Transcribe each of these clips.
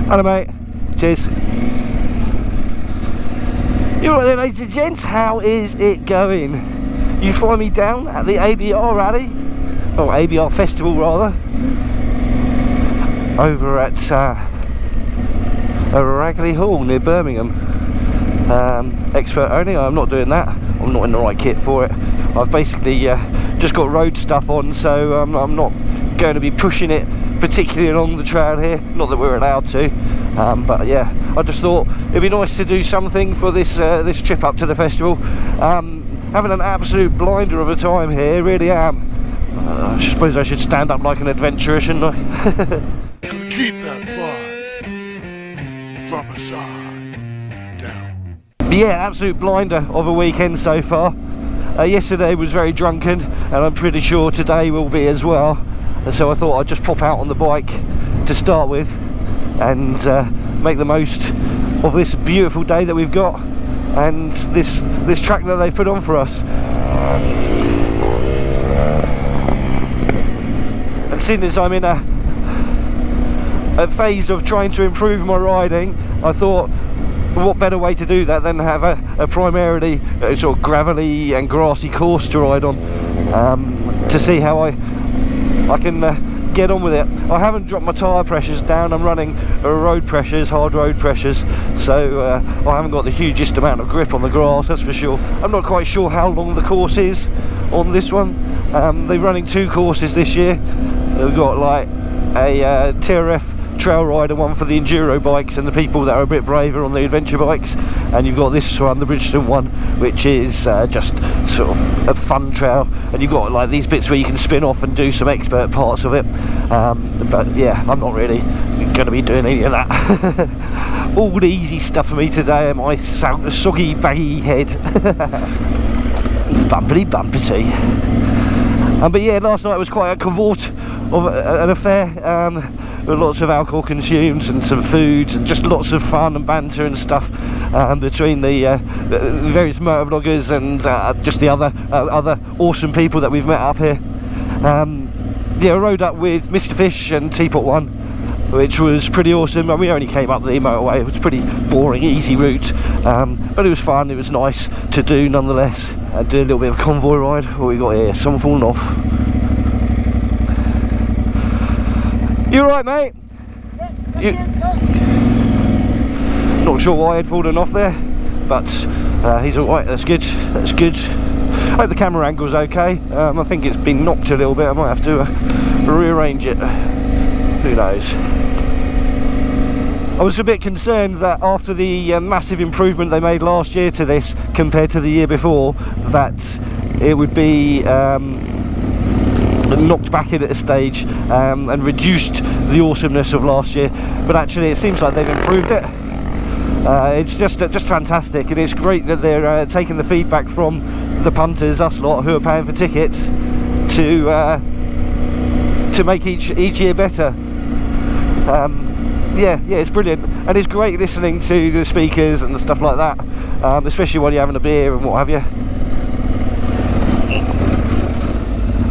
Hello mate, cheers. You all right there ladies and gents, how is it going? You find me down at the ABR rally, or ABR Festival rather, over at Ragley Hall near Birmingham. Expert only, I'm not doing that, I'm not in the right kit for it. I've basically just got road stuff on, so I'm not going to be pushing it particularly along the trail here, not that we're allowed to, but yeah, I just thought it'd be nice to do something for this this trip up to the festival. Having an absolute blinder of a time here, really am. I suppose I should stand up like an adventurer, shouldn't I? Keep that bar. Rubber side down. Yeah, absolute blinder of a weekend so far. Yesterday was very drunken, and I'm pretty sure today will be as well. So I thought I'd just pop out on the bike to start with and make the most of this beautiful day that we've got and this track that they've put on for us. And seeing as I'm in a phase of trying to improve my riding, I thought what better way to do that than have a primarily sort of gravelly and grassy course to ride on, to see how I can get on with it. I haven't dropped my tyre pressures down. I'm running road pressures, hard road pressures, so I haven't got the hugest amount of grip on the grass, that's for sure. I'm not quite sure how long the course is on this one. They're running 2 courses this year. They've got like a TRF trail rider one for the enduro bikes and the people that are a bit braver on the adventure bikes, and you've got this one, the Bridgestone one, which is just sort of a fun trail, and you've got like these bits where you can spin off and do some expert parts of it, but yeah, I'm not really going to be doing any of that. All the easy stuff for me today, and my soggy baggy head. Bumpity bumpity. But yeah, last night was quite a cavort of an affair, with lots of alcohol consumed and some foods and just lots of fun and banter and stuff between the various motor vloggers and just the other awesome people that we've met up here. Yeah, I rode up with Mr. Fish and Teapot One, which was pretty awesome, and we only came up the motorway. It was a pretty boring, easy route, but it was fun, it was nice to do nonetheless, and do a little bit of convoy ride. What we got here? Someone falling off. You alright, mate? Yeah, not sure why he'd fallen off there, but he's alright, that's good, that's good. I hope the camera angle's okay. I think it's been knocked a little bit, I might have to rearrange it, who knows. I was a bit concerned that after the massive improvement they made last year to this compared to the year before, that it would be knocked back in at a stage and reduced the awesomeness of last year, but actually it seems like they've improved it. It's just fantastic, and it's great that they're taking the feedback from the punters, us lot, who are paying for tickets, to make each year better. Yeah, it's brilliant, and it's great listening to the speakers and stuff like that, especially while you're having a beer and what have you.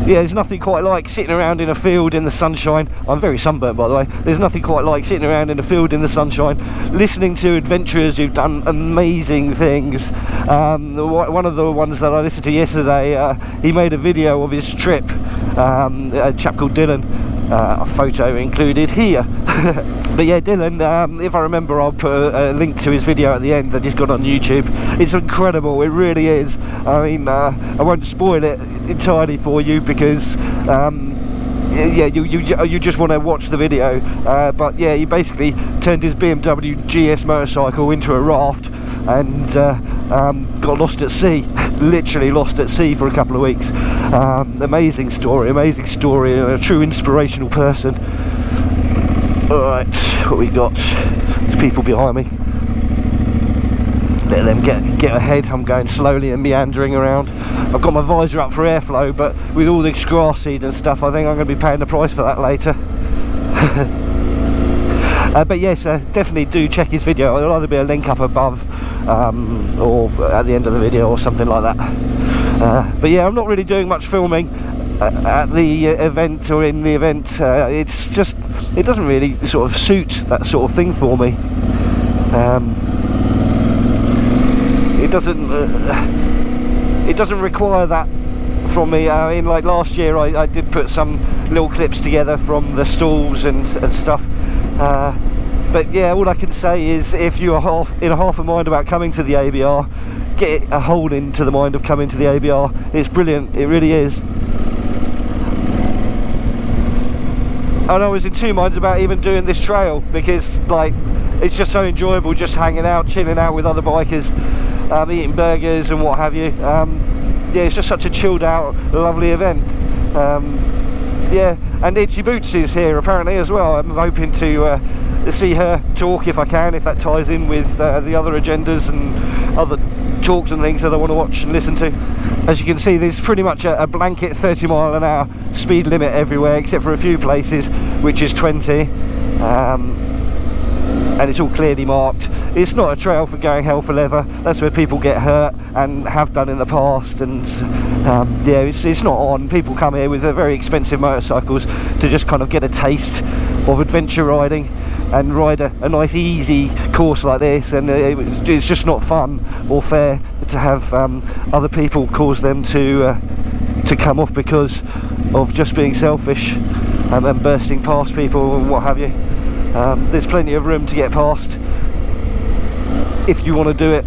Yeah, there's nothing quite like sitting around in a field in the sunshine. I'm very sunburnt, by the way. There's nothing quite like sitting around in a field in the sunshine, listening to adventurers who've done amazing things. One of the ones that I listened to yesterday, he made a video of his trip, a chap called Dylan, a photo included here. But yeah, Dylan, if I remember, I'll put a link to his video at the end that he's got on YouTube. It's incredible, it really is. I mean, I won't spoil it entirely for you because yeah, you just want to watch the video, but yeah, he basically turned his BMW GS motorcycle into a raft and got lost at sea, literally lost at sea for a couple of weeks. Amazing story, a true inspirational person. Alright, what we got? There's people behind me. Let them get ahead. I'm going slowly and meandering around. I've got my visor up for airflow, but with all this grass seed and stuff, I think I'm going to be paying the price for that later. But yes, definitely do check his video. There'll either be a link up above or at the end of the video or something like that. But yeah, I'm not really doing much filming at the event or in the event. It's just, it doesn't really sort of suit that sort of thing for me. It doesn't require that from me. I mean, like last year I did put some little clips together from the stalls and stuff, but yeah, all I can say is if you are in half a mind about coming to the ABR, get a hole into the mind of coming to the ABR. It's brilliant, it really is. And I was in two minds about even doing this trail, because like it's just so enjoyable just hanging out, chilling out with other bikers, eating burgers and what have you. Yeah, it's just such a chilled out, lovely event. Yeah, and Itchy Boots is here apparently as well. I'm hoping to see her talk if I can, if that ties in with the other agendas and other talks and things that I want to watch and listen to. As you can see, there's pretty much a blanket 30-mile-an-hour speed limit everywhere, except for a few places, which is 20. And it's all clearly marked. It's not a trail for going hell for leather. That's where people get hurt and have done in the past. And yeah, it's not on. People come here with their very expensive motorcycles to just kind of get a taste of adventure riding and ride a nice easy course like this. And it's just not fun or fair to have other people cause them to come off because of just being selfish and bursting past people and what have you. There's plenty of room to get past if you want to do it,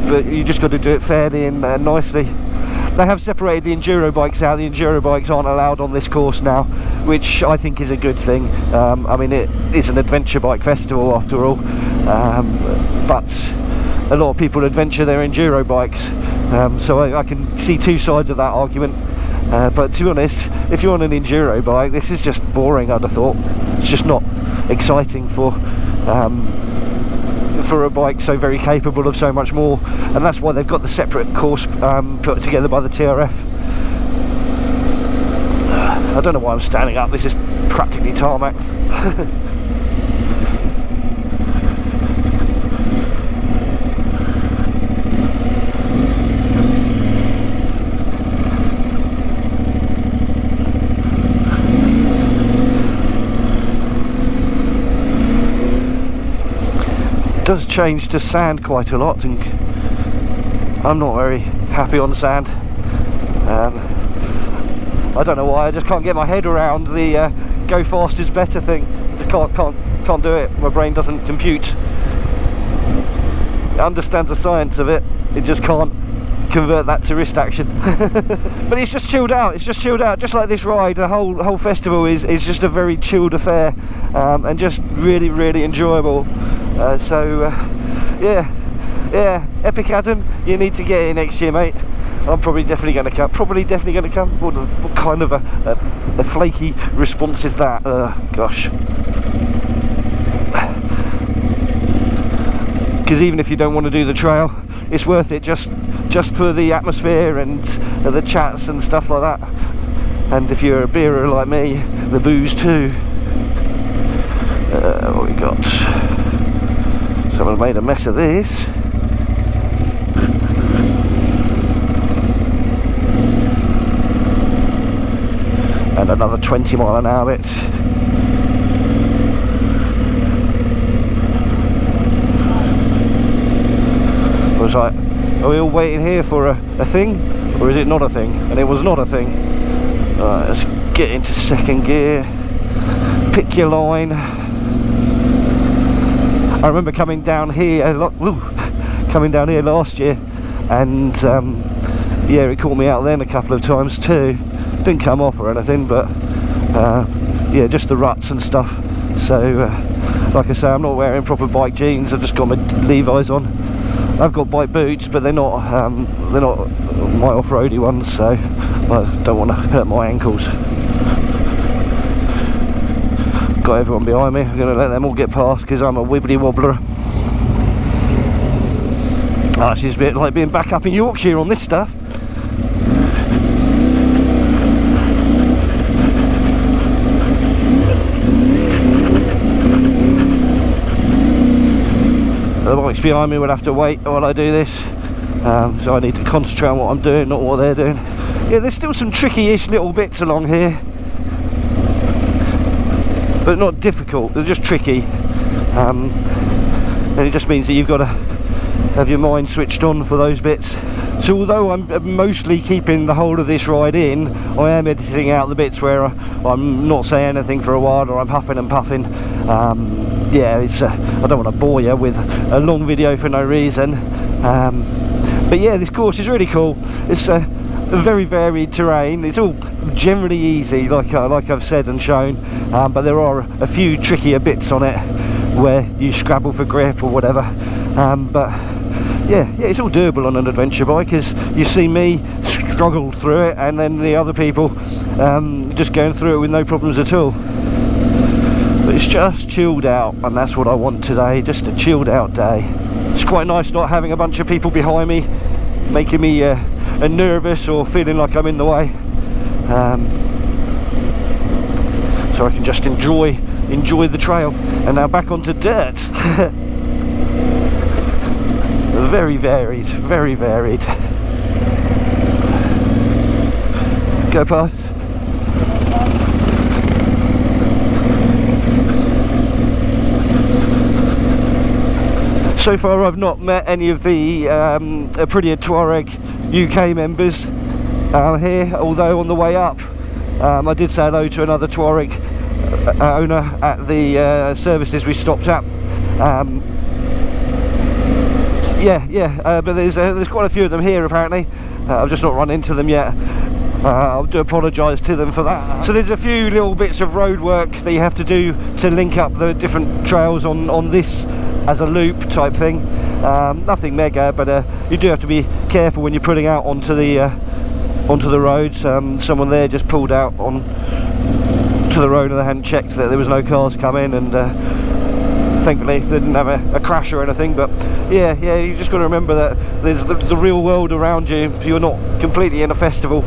but you just got to do it fairly and nicely. They have separated the enduro bikes out. The enduro bikes aren't allowed on this course now, which I think is a good thing. I mean, it is an adventure bike festival after all, but a lot of people adventure their enduro bikes, so I can see two sides of that argument. But to be honest, if you're on an enduro bike, this is just boring, I'd have thought. It's just not exciting for a bike so very capable of so much more, and that's why they've got the separate course put together by the TRF. I don't know why I'm standing up, this is practically tarmac. It does change to sand quite a lot, and I'm not very happy on sand. I don't know why, I just can't get my head around the go fast is better thing. Just can't do it. My brain doesn't compute. It understands the science of it, it just can't convert that to wrist action. But it's just chilled out. It's just chilled out, just like this ride. The whole festival is just a very chilled affair, and just really enjoyable. Yeah, Epic Adam, you need to get in next year, mate. I'm definitely going to come. What kind of a flaky response is that? Gosh. Because even if you don't want to do the trail, it's worth it just for the atmosphere and the chats and stuff like that. And if you're a beerer like me, the booze too. What we got? Someone made a mess of this. And another 20-mile-an-hour bit. I was like, are we all waiting here for a thing? Or is it not a thing? And it was not a thing. Alright, let's get into second gear. Pick your line. I remember coming down here last year, and yeah, it caught me out then a couple of times too. Didn't come off or anything, but yeah, just the ruts and stuff. So like I say, I'm not wearing proper bike jeans. I've just got my Levi's on. I've got bike boots, but they're not my off-roady ones, so I don't want to hurt my ankles. Got everyone behind me. I'm going to let them all get past because I'm a wibbly wobbler. Oh, this is a bit like being back up in Yorkshire on this stuff. The bikes behind me will have to wait while I do this, so I need to concentrate on what I'm doing, not what they're doing. Yeah, there's still some tricky-ish little bits along here, but not difficult, they're just tricky. And it just means that you've got to have your mind switched on for those bits. So although I'm mostly keeping the whole of this ride in, I am editing out the bits where I'm not saying anything for a while, or I'm huffing and puffing. Yeah, it's I don't want to bore you with a long video for no reason. But yeah, this course is really cool. It's a very varied terrain. It's all generally easy, like I've said and shown, but there are a few trickier bits on it where you scrabble for grip or whatever. But yeah, it's all doable on an adventure bike, as you see me struggle through it, and then the other people just going through it with no problems at all. But it's just chilled out, and that's what I want today, just a chilled out day. It's quite nice not having a bunch of people behind me making me nervous or feeling like I'm in the way, so I can just enjoy the trail. And now back onto dirt. Very varied, very varied. Go past. So far I've not met any of the Aprilia Touareg UK members here, although on the way up I did say hello to another Touareg owner at the services we stopped at. But there's quite a few of them here apparently. I've just not run into them yet. I do apologise to them for that. So there's a few little bits of road work that you have to do to link up the different trails on this as a loop type thing. Nothing mega, but you do have to be careful when you're putting out onto the roads. Someone there just pulled out on to the road and they hadn't checked that there was no cars coming, and thankfully they didn't have a crash or anything. But yeah, you just got to remember that there's the real world around you. You're not completely in a festival,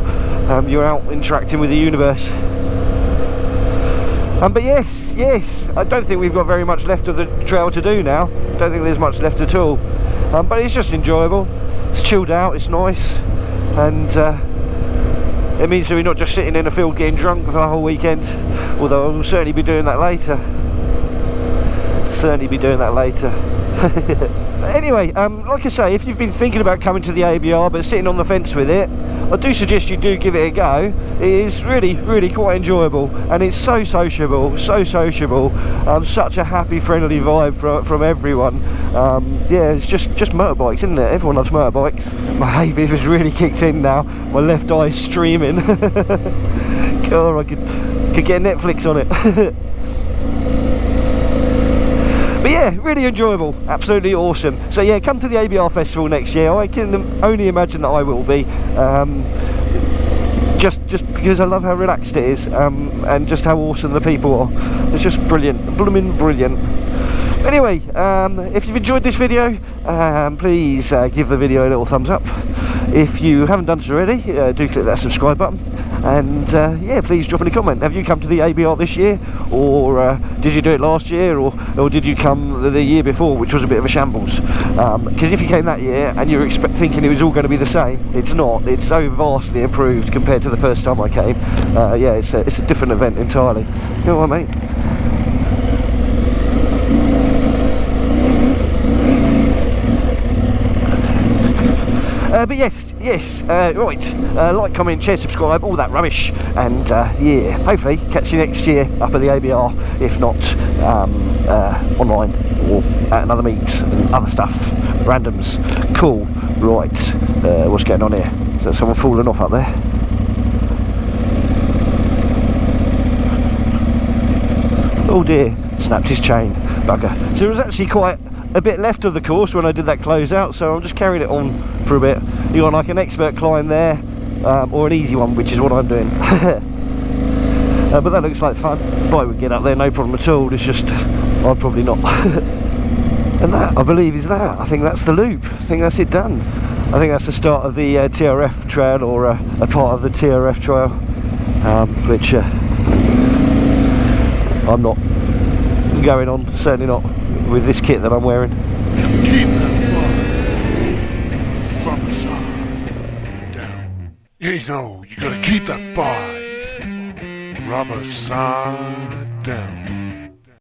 you're out interacting with the universe. But yes, I don't think we've got very much left of the trail to do now. Don't think there's much left at all. But it's just enjoyable. It's chilled out, it's nice, and it means that we're not just sitting in a field getting drunk for the whole weekend, although I'll certainly be doing that later. Anyway, like I say, if you've been thinking about coming to the ABR but sitting on the fence with it, I do suggest you do give it a go. It is really quite enjoyable, and it's so sociable, such a happy, friendly vibe from everyone. Yeah, it's just motorbikes, isn't it? Everyone loves motorbikes. My hay fever's really kicked in now. My left eye's streaming. God, I could get Netflix on it. But yeah, really enjoyable, absolutely awesome. So yeah, come to the ABR Festival next year. I can only imagine that I will be, just because I love how relaxed it is, and just how awesome the people are. It's just brilliant, blooming brilliant. Anyway, if you've enjoyed this video, please give the video a little thumbs up. If you haven't done so already, do click that subscribe button, and yeah, please drop in a comment. Have you come to the ABR this year, or did you do it last year, or did you come the year before, which was a bit of a shambles? Because if you came that year and you were thinking it was all going to be the same, it's not. It's so vastly improved compared to the first time I came. Yeah, it's a different event entirely. You know what, mate? But yes, right, like, comment, share, subscribe, all that rubbish, and yeah, hopefully catch you next year up at the ABR, if not online or at another meet and other stuff, randoms. Cool. Right, what's going on here? Is there someone falling off up there? Oh dear, snapped his chain, bugger. So there was actually quite a bit left of the course when I did that closeout, so I'm just carrying it on for a bit. You got like an expert climb there, or an easy one, which is what I'm doing. But that looks like fun. I would get up there, no problem at all. It's just I'd probably not. And that, I believe, is that. I think that's the loop. I think that's it done. I think that's the start of the TRF trail, or a part of the TRF trail, which I'm not going on, certainly not with this kit that I'm wearing. Keep that bloke. Proper side. Down. You know, you gotta keep that body rubber side down.